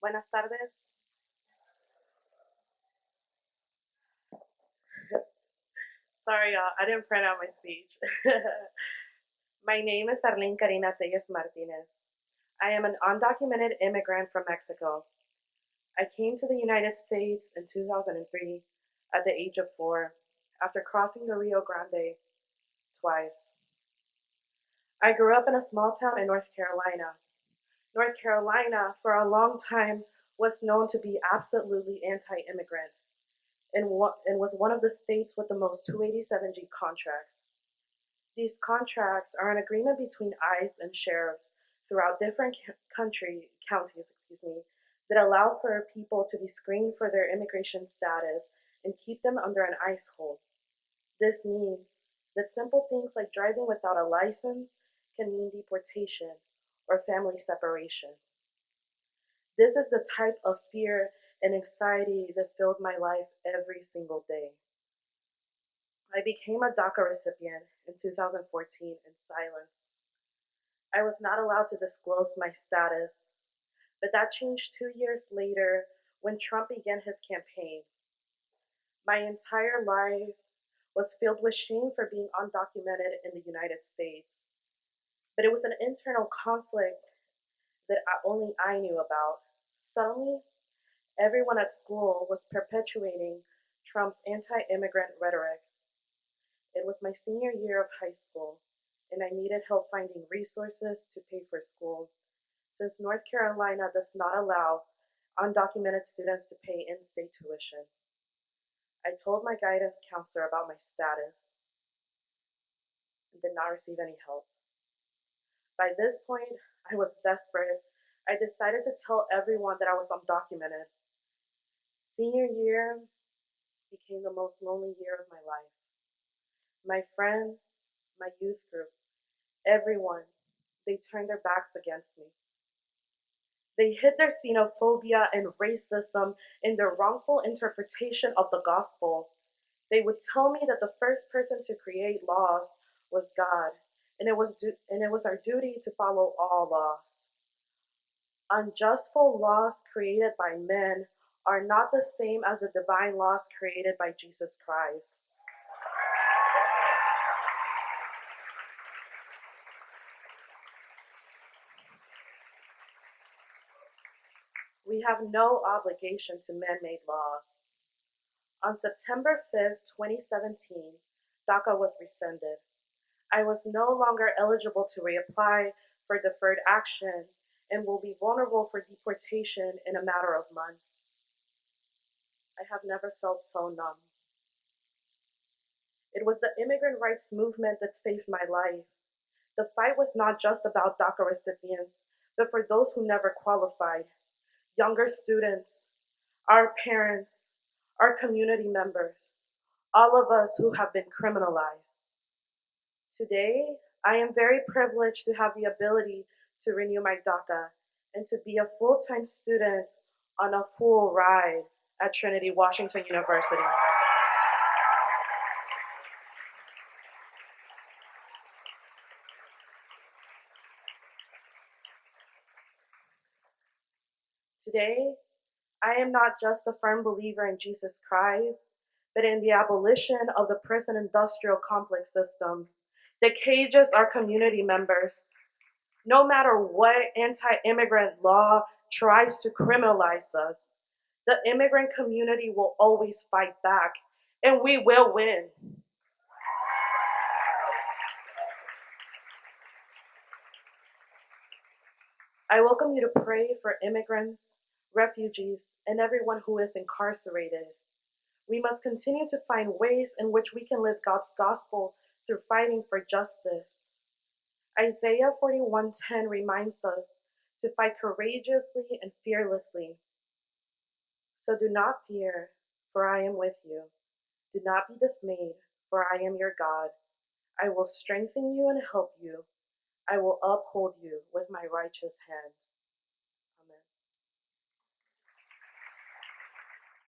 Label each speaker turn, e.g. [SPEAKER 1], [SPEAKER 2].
[SPEAKER 1] Buenas tardes. Sorry, y'all, I didn't print out my speech. My name is Arlin Téllez Martinez. I am an undocumented immigrant from Mexico. I came to the United States in 2003 at the age of 4 after crossing the Rio Grande twice. I grew up in a small town in North Carolina. North Carolina, for a long time, was known to be absolutely anti immigrant and was one of the states with the most 287G contracts. These contracts are an agreement between ICE and sheriffs throughout different counties, that allow for people to be screened for their immigration status and keep them under an ICE hold. This means that simple things like driving without a license can mean deportation or family separation. This is the type of fear and anxiety that filled my life every single day. I became a DACA recipient in 2014 in silence. I was not allowed to disclose my status, but that changed 2 years later when Trump began his campaign. My entire life was filled with shame for being undocumented in the United States, but it was an internal conflict that only I knew about. Suddenly, everyone at school was perpetuating Trump's anti-immigrant rhetoric. It was my senior year of high school, and I needed help finding resources to pay for school, since North Carolina does not allow undocumented students to pay in-state tuition. I told my guidance counselor about my status and did not receive any help. By this point, I was desperate. I decided to tell everyone that I was undocumented. Senior year became the most lonely year of my life. My friends, my youth group, everyone, they turned their backs against me. They hid their xenophobia and racism in their wrongful interpretation of the gospel. They would tell me that the first person to create laws was God, and it was our duty to follow all laws. Unjustful laws created by men are not the same as the divine laws created by Jesus Christ. We have no obligation to man-made laws. On September 5th, 2017, DACA was rescinded. I was no longer eligible to reapply for deferred action and will be vulnerable for deportation in a matter of months. I have never felt so numb. It was the immigrant rights movement that saved my life. The fight was not just about DACA recipients, but for those who never qualified, younger students, our parents, our community members, all of us who have been criminalized. Today, I am very privileged to have the ability to renew my DACA and to be a full-time student on a full ride at Trinity Washington University. Today, I am not just a firm believer in Jesus Christ, but in the abolition of the prison industrial complex system that cages our community members. No matter what anti-immigrant law tries to criminalize us, the immigrant community will always fight back, and we will win. I welcome you to pray for immigrants, refugees, and everyone who is incarcerated. We must continue to find ways in which we can live God's gospel through fighting for justice. Isaiah 41:10 reminds us to fight courageously and fearlessly. So do not fear, for I am with you. Do not be dismayed, for I am your God. I will strengthen you and help you. I will uphold you with my righteous hand.